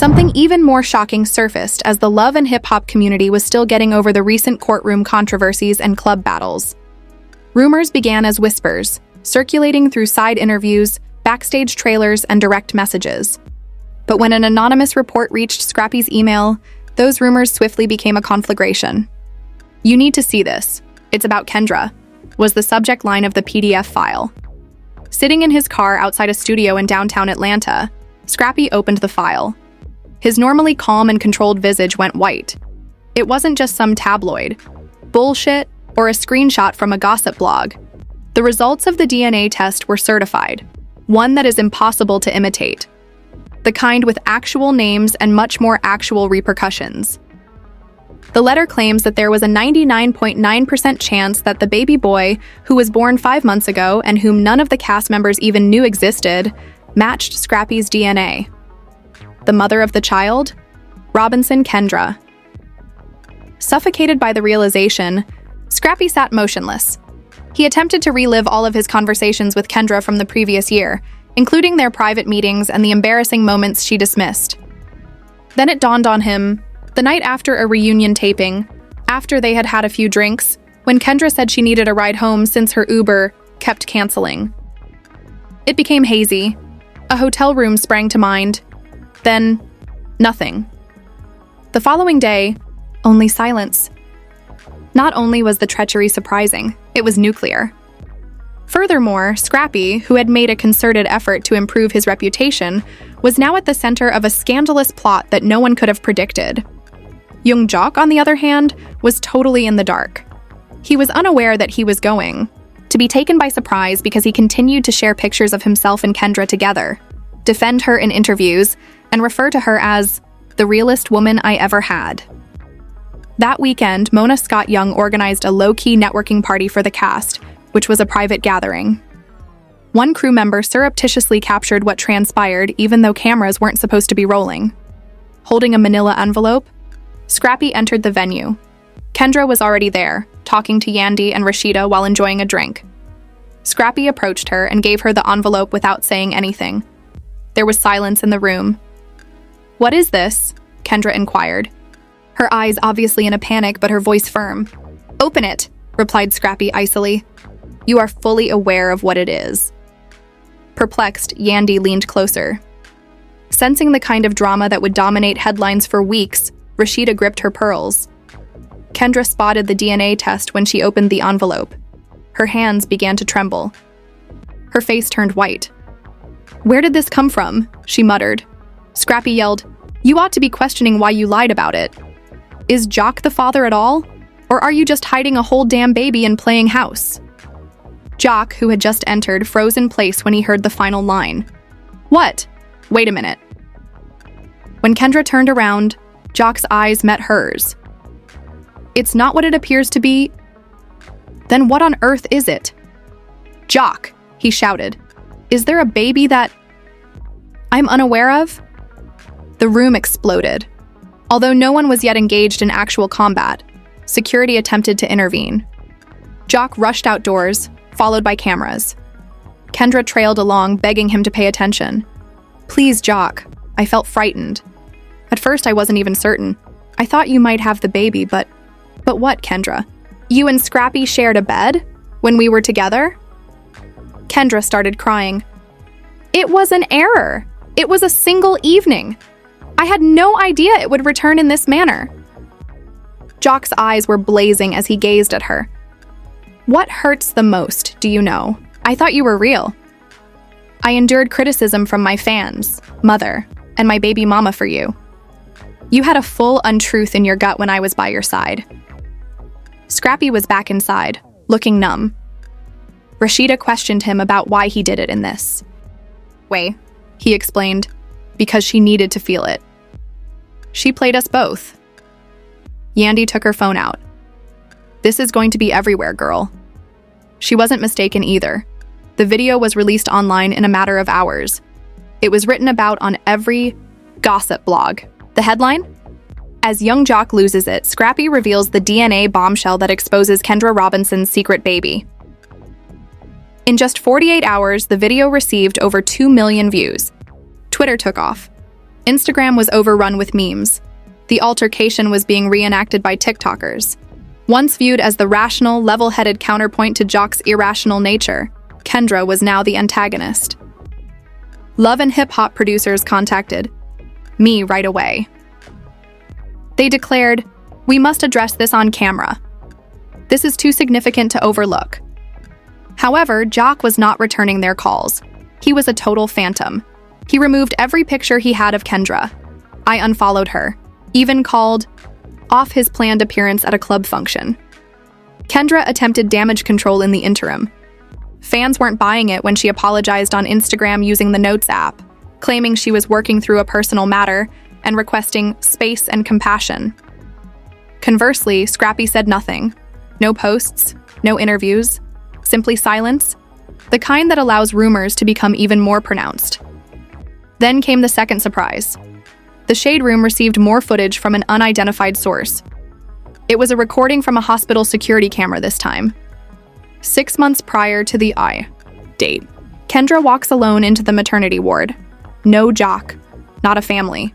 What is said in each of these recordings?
Something even more shocking surfaced as the love and hip-hop community was still getting over the recent courtroom controversies and club battles. Rumors began as whispers, circulating through side interviews, backstage trailers, and direct messages. But when an anonymous report reached Scrappy's email, those rumors swiftly became a conflagration. "You need to see this. It's about Kendra," was the subject line of the PDF file. Sitting in his car outside a studio in downtown Atlanta, Scrappy opened the file. His normally calm and controlled visage went white. It wasn't just some tabloid, bullshit, or a screenshot from a gossip blog. The results of the DNA test were certified, one that is impossible to imitate. The kind with actual names and much more actual repercussions. The letter claims that there was a 99.9% chance that the baby boy, who was born 5 months ago and whom none of the cast members even knew existed, matched Scrappy's DNA. The mother of the child? Robinson Kendra. Suffocated by the realization, Scrappy sat motionless. He attempted to relive all of his conversations with Kendra from the previous year, including their private meetings and the embarrassing moments she dismissed. Then it dawned on him, the night after a reunion taping, after they had had a few drinks, when Kendra said she needed a ride home since her Uber kept canceling. It became hazy. A hotel room sprang to mind. Then, nothing. The following day, only silence. Not only was the treachery surprising, it was nuclear. Furthermore, Scrappy, who had made a concerted effort to improve his reputation, was now at the center of a scandalous plot that no one could have predicted. Young Jock, on the other hand, was totally in the dark. He was unaware that he was going to be taken by surprise because he continued to share pictures of himself and Kendra together, defend her in interviews, and refer to her as the realest woman I ever had. That weekend, Mona Scott Young organized a low-key networking party for the cast, which was a private gathering. One crew member surreptitiously captured what transpired even though cameras weren't supposed to be rolling. Holding a manila envelope, Scrappy entered the venue. Kendra was already there, talking to Yandy and Rashida while enjoying a drink. Scrappy approached her and gave her the envelope without saying anything. There was silence in the room. "What is this?" Kendra inquired. Her eyes obviously in a panic, but her voice firm. "Open it," replied Scrappy icily. "You are fully aware of what it is." Perplexed, Yandy leaned closer. Sensing the kind of drama that would dominate headlines for weeks, Rashida gripped her pearls. Kendra spotted the DNA test when she opened the envelope. Her hands began to tremble. Her face turned white. "Where did this come from?" she muttered. Scrappy yelled, "You ought to be questioning why you lied about it. Is Jock the father at all? Or are you just hiding a whole damn baby and playing house?" Jock, who had just entered, froze in place when he heard the final line. "What? Wait a minute." When Kendra turned around, Jock's eyes met hers. "It's not what it appears to be." "Then what on earth is it?" "Jock," he shouted. "Is there a baby that I'm unaware of?" The room exploded. Although no one was yet engaged in actual combat, security attempted to intervene. Jock rushed outdoors, followed by cameras. Kendra trailed along, begging him to pay attention. "Please, Jock." I felt frightened. At first, I wasn't even certain. "I thought you might have the baby, but what, Kendra? You and Scrappy shared a bed when we were together?" Kendra started crying. "It was an error. It was a single evening. I had no idea it would return in this manner." Jock's eyes were blazing as he gazed at her. "What hurts the most, do you know? I thought you were real. I endured criticism from my fans, mother, and my baby mama for you. You had a full untruth in your gut when I was by your side." Scrappy was back inside, looking numb. Rashida questioned him about why he did it in this way. He explained, "Because she needed to feel it. She played us both." Yandy took her phone out. "This is going to be everywhere, girl." She wasn't mistaken either. The video was released online in a matter of hours. It was written about on every gossip blog. The headline? As young Jock loses it, Scrappy reveals the DNA bombshell that exposes Kendra Robinson's secret baby. In just 48 hours, the video received over 2 million views. Twitter took off. Instagram was overrun with memes. The altercation was being reenacted by TikTokers. Once viewed as the rational, level-headed counterpoint to Jock's irrational nature, Kendra was now the antagonist. Love and hip-hop producers contacted me right away. They declared, "We must address this on camera. This is too significant to overlook." However, Jock was not returning their calls. He was a total phantom. He removed every picture he had of Kendra. I unfollowed her, even called off his planned appearance at a club function. Kendra attempted damage control in the interim. Fans weren't buying it when she apologized on Instagram using the Notes app, claiming she was working through a personal matter and requesting space and compassion. Conversely, Scrappy said nothing. No posts, no interviews, simply silence, the kind that allows rumors to become even more pronounced. Then came the second surprise. The Shade Room received more footage from an unidentified source. It was a recording from a hospital security camera this time. 6 months prior to the date, Kendra walks alone into the maternity ward. No Jock, not a family.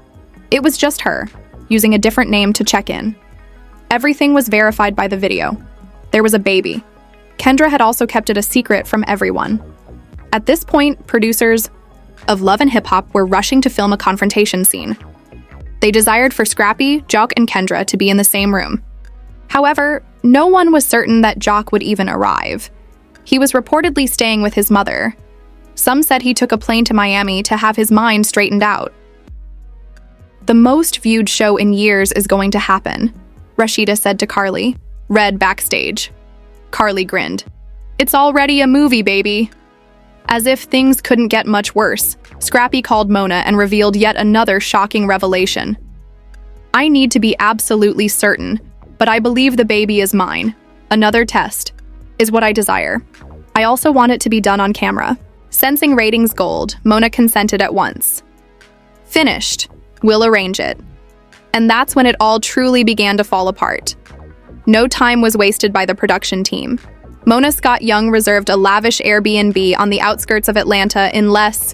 It was just her, using a different name to check in. Everything was verified by the video. There was a baby. Kendra had also kept it a secret from everyone. At this point, producers of Love and Hip Hop were rushing to film a confrontation scene. They desired for Scrappy, Jock, and Kendra to be in the same room. However, no one was certain that Jock would even arrive. He was reportedly staying with his mother. Some said he took a plane to Miami to have his mind straightened out. "The most viewed show in years is going to happen," Rashida said to Carly, read backstage. Carly grinned. "It's already a movie, baby." As if things couldn't get much worse, Scrappy called Mona and revealed yet another shocking revelation. "I need to be absolutely certain, but I believe the baby is mine. Another test is what I desire. I also want it to be done on camera." Sensing ratings gold, Mona consented at once. "Finished. We'll arrange it." And that's when it all truly began to fall apart. No time was wasted by the production team. Mona Scott Young reserved a lavish Airbnb on the outskirts of Atlanta in less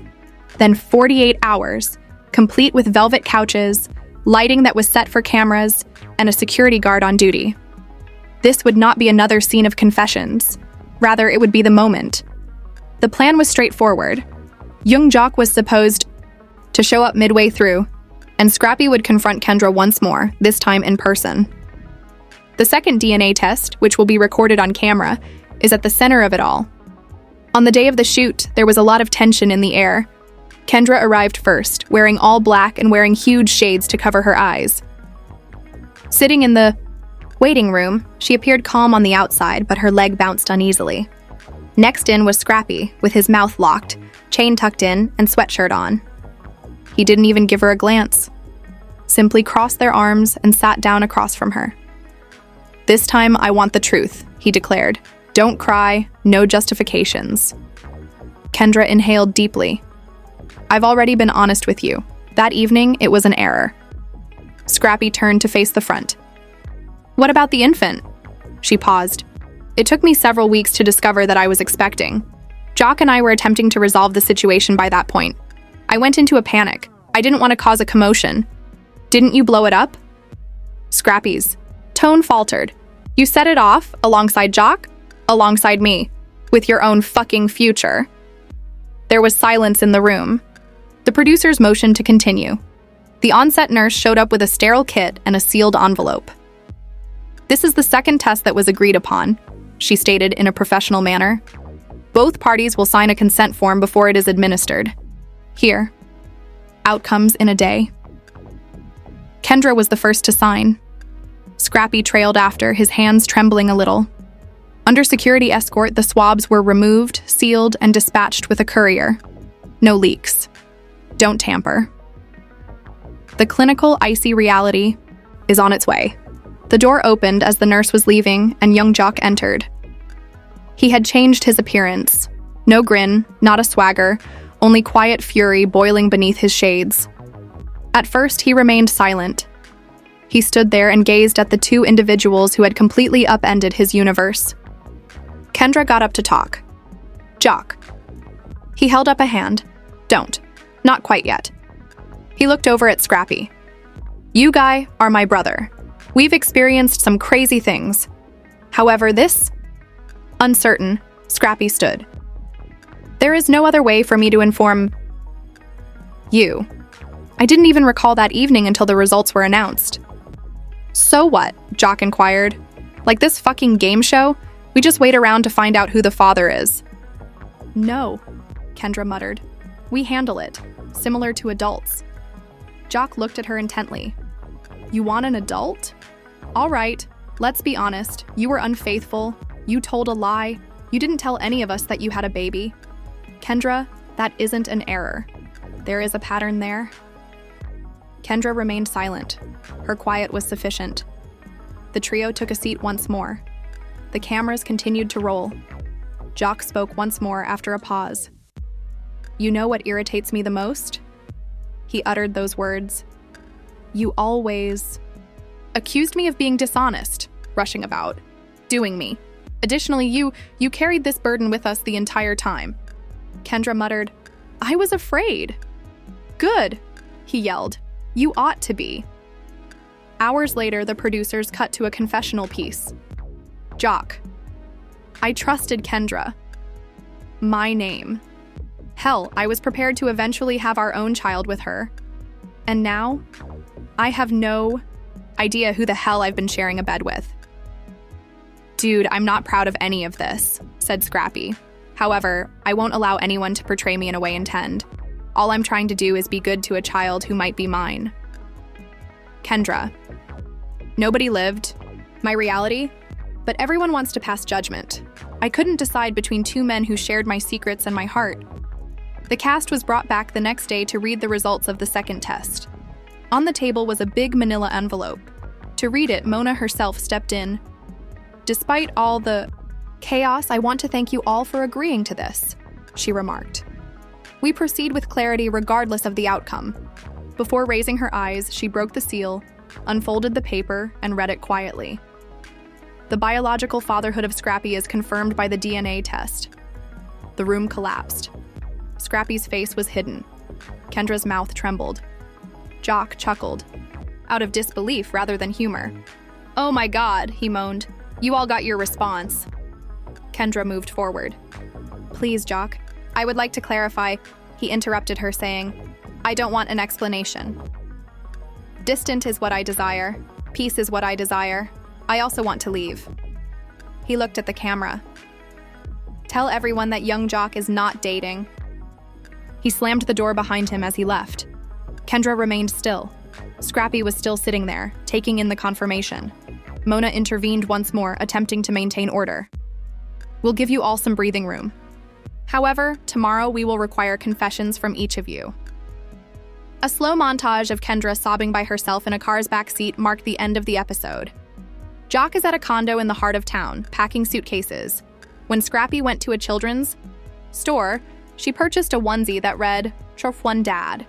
than 48 hours, complete with velvet couches, lighting that was set for cameras, and a security guard on duty. This would not be another scene of confessions. Rather, it would be the moment. The plan was straightforward. Young Jock was supposed to show up midway through, and Scrappy would confront Kendra once more, this time in person. The second DNA test, which will be recorded on camera, is at the center of it all. On the day of the shoot, there was a lot of tension in the air. Kendra arrived first, wearing all black and wearing huge shades to cover her eyes. Sitting in the waiting room, she appeared calm on the outside, but her leg bounced uneasily. Next in was Scrappy, with his mouth locked, chain tucked in, and sweatshirt on. He didn't even give her a glance. Simply crossed their arms and sat down across from her. "This time I want the truth," he declared. "Don't cry, no justifications." Kendra inhaled deeply. "I've already been honest with you. That evening, it was an error." Scrappy turned to face the front. "What about the infant?" She paused. "It took me several weeks to discover that I was expecting. Jock and I were attempting to resolve the situation by that point. I went into a panic. I didn't want to cause a commotion. Didn't you blow it up?" Scrappy's tone faltered. "You set it off, alongside Jock? Alongside me, with your own fucking future." There was silence in the room. The producers motioned to continue. The on-set nurse showed up with a sterile kit and a sealed envelope. "This is the second test that was agreed upon," she stated in a professional manner. "Both parties will sign a consent form before it is administered. Here. Outcomes in a day." Kendra was the first to sign. Scrappy trailed after, his hands trembling a little. Under security escort, the swabs were removed, sealed, and dispatched with a courier. No leaks. Don't tamper. The clinical, icy reality is on its way. The door opened as the nurse was leaving, and young Jock entered. He had changed his appearance. No grin, not a swagger, only quiet fury boiling beneath his shades. At first, he remained silent. He stood there and gazed at the two individuals who had completely upended his universe. Kendra got up to talk. "Jock." He held up a hand. "Don't. Not quite yet." He looked over at Scrappy. You guy are my brother. We've experienced some crazy things. However, this... Uncertain, Scrappy stood. There is no other way for me to inform... you. I didn't even recall that evening until the results were announced. So what? Jock inquired. Like this fucking game show? We just wait around to find out who the father is. No, Kendra muttered. We handle it, similar to adults. Jock looked at her intently. You want an adult? All right, let's be honest. You were unfaithful. You told a lie. You didn't tell any of us that you had a baby. Kendra, that isn't an error. There is a pattern there. Kendra remained silent. Her quiet was sufficient. The trio took a seat once more. The cameras continued to roll. Jock spoke once more after a pause. You know what irritates me the most? He uttered those words. You always accused me of being dishonest, rushing about, doing me. Additionally, you carried this burden with us the entire time. Kendra muttered, I was afraid. Good, he yelled. You ought to be. Hours later, the producers cut to a confessional piece. Jock. I trusted Kendra. My name. Hell, I was prepared to eventually have our own child with her. And now, I have no idea who the hell I've been sharing a bed with. Dude, I'm not proud of any of this, said Scrappy. However, I won't allow anyone to portray me in a way intend. All I'm trying to do is be good to a child who might be mine. Kendra. Nobody lived. My reality? But everyone wants to pass judgment. I couldn't decide between two men who shared my secrets and my heart. The cast was brought back the next day to read the results of the second test. On the table was a big manila envelope. To read it, Mona herself stepped in. Despite all the chaos, I want to thank you all for agreeing to this, she remarked. We proceed with clarity regardless of the outcome. Before raising her eyes, she broke the seal, unfolded the paper, and read it quietly. The biological fatherhood of Scrappy is confirmed by the DNA test. The room collapsed. Scrappy's face was hidden. Kendra's mouth trembled. Jock chuckled, out of disbelief rather than humor. Oh my God, he moaned. You all got your response. Kendra moved forward. Please, Jock, I would like to clarify, he interrupted her, saying, I don't want an explanation. Distant is what I desire. Peace is what I desire. I also want to leave. He looked at the camera. Tell everyone that young Jock is not dating. He slammed the door behind him as he left. Kendra remained still. Scrappy was still sitting there, taking in the confirmation. Mona intervened once more, attempting to maintain order. We'll give you all some breathing room. However, tomorrow we will require confessions from each of you. A slow montage of Kendra sobbing by herself in a car's back seat marked the end of the episode. Jock is at a condo in the heart of town, packing suitcases. When Scrappy went to a children's store, she purchased a onesie that read, "Trof one dad."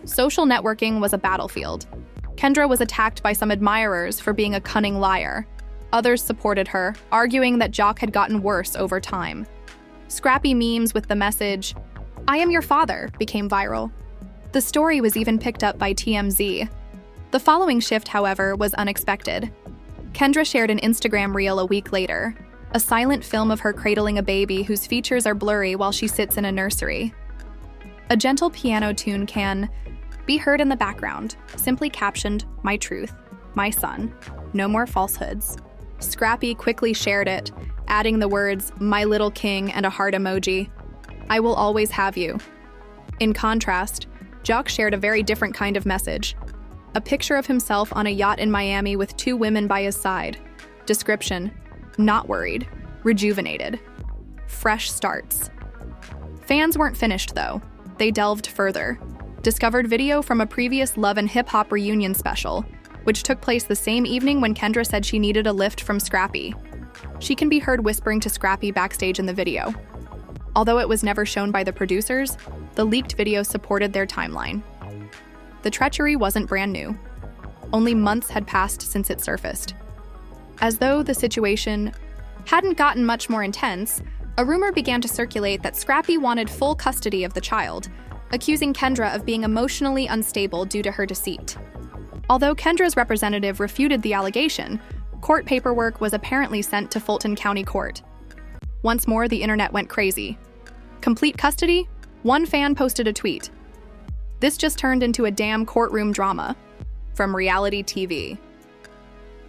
Social networking was a battlefield. Kendra was attacked by some admirers for being a cunning liar. Others supported her, arguing that Jock had gotten worse over time. Scrappy memes with the message, "I am your father," became viral. The story was even picked up by TMZ. The following shift, however, was unexpected. Kendra shared an Instagram reel a week later, a silent film of her cradling a baby whose features are blurry while she sits in a nursery. A gentle piano tune can be heard in the background, simply captioned, "My truth, my son, no more falsehoods." Scrappy quickly shared it, adding the words, "My little king," and a heart emoji. "I will always have you." In contrast, Jock shared a very different kind of message. A picture of himself on a yacht in Miami with two women by his side. Description, not worried, rejuvenated. Fresh starts. Fans weren't finished, though. They delved further. Discovered video from a previous Love and Hip Hop reunion special, which took place the same evening when Kendra said she needed a lift from Scrappy. She can be heard whispering to Scrappy backstage in the video. Although it was never shown by the producers, the leaked video supported their timeline. The treachery wasn't brand new. Only months had passed since it surfaced. As though the situation hadn't gotten much more intense, a rumor began to circulate that Scrappy wanted full custody of the child, accusing Kendra of being emotionally unstable due to her deceit. Although Kendra's representative refuted the allegation, court paperwork was apparently sent to Fulton County Court. Once more, the internet went crazy. Complete custody? One fan posted a tweet. This just turned into a damn courtroom drama. From reality TV.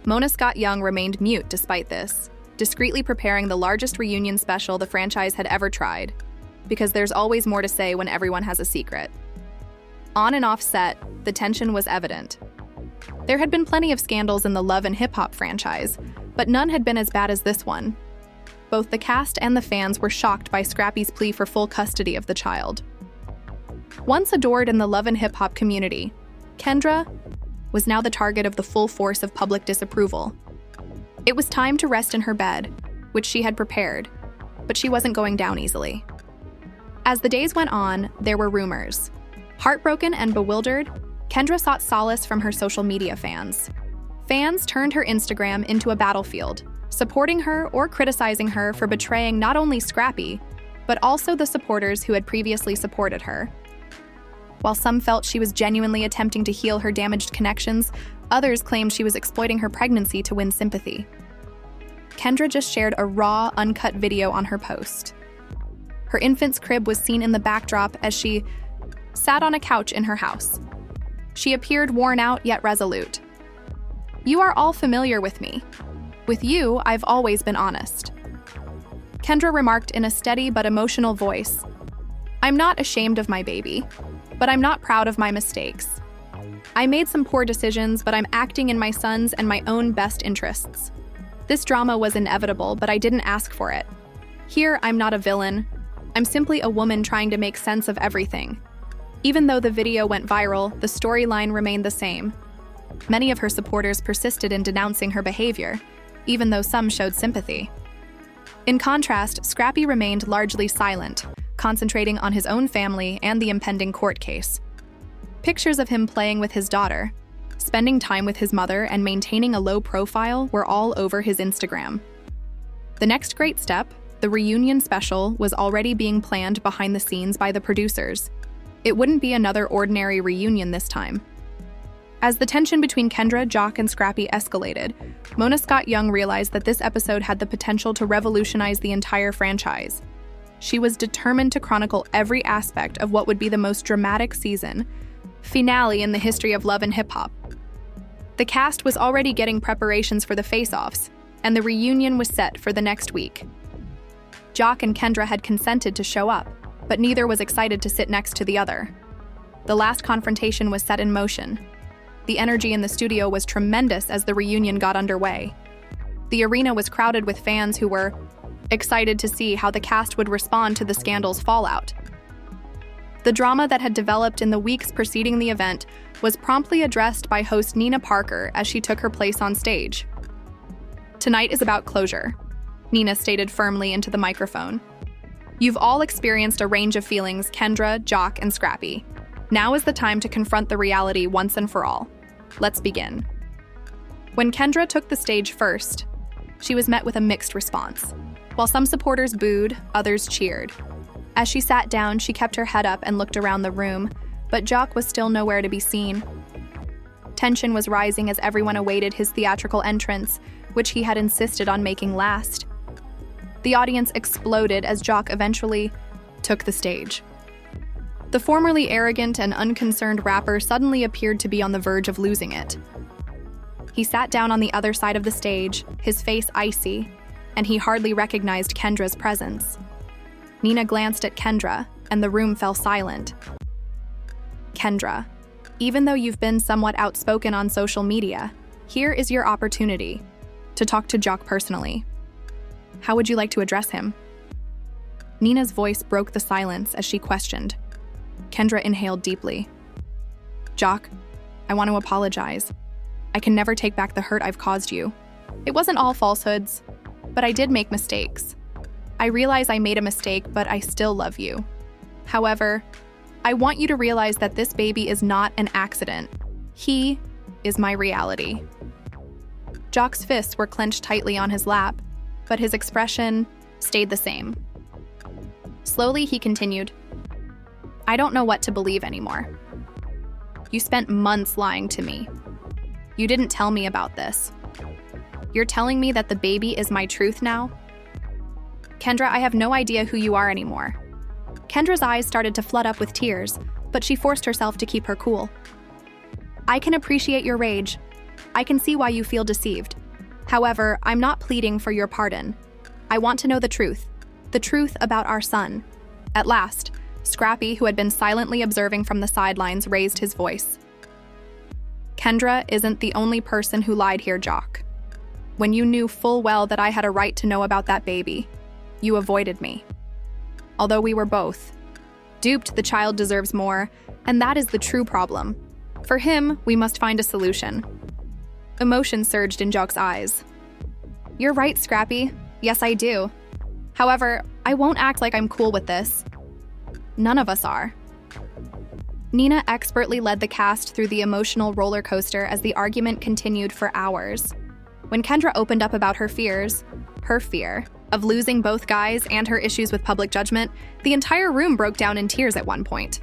Mona Scott Young remained mute despite this, discreetly preparing the largest reunion special the franchise had ever tried, because there's always more to say when everyone has a secret. On and off set, the tension was evident. There had been plenty of scandals in the Love and Hip Hop franchise, but none had been as bad as this one. Both the cast and the fans were shocked by Scrappy's plea for full custody of the child. Once adored in the Love and Hip Hop community, Kendra was now the target of the full force of public disapproval. It was time to rest in her bed, which she had prepared, but she wasn't going down easily. As the days went on, there were rumors. Heartbroken and bewildered, Kendra sought solace from her social media fans. Fans turned her Instagram into a battlefield, supporting her or criticizing her for betraying not only Scrappy, but also the supporters who had previously supported her. While some felt she was genuinely attempting to heal her damaged connections, others claimed she was exploiting her pregnancy to win sympathy. Kendra just shared a raw, uncut video on her post. Her infant's crib was seen in the backdrop as she sat on a couch in her house. She appeared worn out yet resolute. "You are all familiar with me. With you, I've always been honest." Kendra remarked in a steady but emotional voice, "I'm not ashamed of my baby, but I'm not proud of my mistakes. I made some poor decisions, but I'm acting in my son's and my own best interests. This drama was inevitable, but I didn't ask for it. Here, I'm not a villain. I'm simply a woman trying to make sense of everything." Even though the video went viral, the storyline remained the same. Many of her supporters persisted in denouncing her behavior, even though some showed sympathy. In contrast, Scrappy remained largely silent, concentrating on his own family and the impending court case. Pictures of him playing with his daughter, spending time with his mother, and maintaining a low profile were all over his Instagram. The next great step, the reunion special, was already being planned behind the scenes by the producers. It wouldn't be another ordinary reunion this time. As the tension between Kendra, Jock, and Scrappy escalated, Mona Scott Young realized that this episode had the potential to revolutionize the entire franchise. She was determined to chronicle every aspect of what would be the most dramatic season finale in the history of Love and Hip Hop. The cast was already getting preparations for the face-offs, and the reunion was set for the next week. Jock and Kendra had consented to show up, but neither was excited to sit next to the other. The last confrontation was set in motion. The energy in the studio was tremendous as the reunion got underway. The arena was crowded with fans who were excited to see how the cast would respond to the scandal's fallout. The drama that had developed in the weeks preceding the event was promptly addressed by host Nina Parker as she took her place on stage. "Tonight is about closure," Nina stated firmly into the microphone. "You've all experienced a range of feelings, Kendra, Jock, and Scrappy. Now is the time to confront the reality once and for all. Let's begin." When Kendra took the stage first, she was met with a mixed response. While some supporters booed, others cheered. As she sat down, she kept her head up and looked around the room, but Jock was still nowhere to be seen. Tension was rising as everyone awaited his theatrical entrance, which he had insisted on making last. The audience exploded as Jock eventually took the stage. The formerly arrogant and unconcerned rapper suddenly appeared to be on the verge of losing it. He sat down on the other side of the stage, his face icy, and he hardly recognized Kendra's presence. Nina glanced at Kendra, and the room fell silent. "Kendra, even though you've been somewhat outspoken on social media, here is your opportunity to talk to Jock personally. How would you like to address him?" Nina's voice broke the silence as she questioned. Kendra inhaled deeply. "Jock, I want to apologize. I can never take back the hurt I've caused you. It wasn't all falsehoods, but I did make mistakes. I realize I made a mistake, but I still love you. However, I want you to realize that this baby is not an accident. He is my reality." Jock's fists were clenched tightly on his lap, but his expression stayed the same. Slowly, he continued, I don't know what to believe anymore. You spent months lying to me. You didn't tell me about this. You're telling me that the baby is my truth now? Kendra, I have no idea who you are anymore. Kendra's eyes started to flood up with tears, but she forced herself to keep her cool. I can appreciate your rage. I can see why you feel deceived. However, I'm not pleading for your pardon. I want to know the truth about our son. At last, Scrappy, who had been silently observing from the sidelines, raised his voice. Kendra isn't the only person who lied here, Jock. When you knew full well that I had a right to know about that baby, you avoided me. Although we were both duped, the child deserves more, and that is the true problem. For him, we must find a solution. Emotion surged in Jock's eyes. You're right, Scrappy. Yes, I do. However, I won't act like I'm cool with this. None of us are. Nina expertly led the cast through the emotional roller coaster as the argument continued for hours. When Kendra opened up about her fear of losing both guys and her issues with public judgment, the entire room broke down in tears at one point.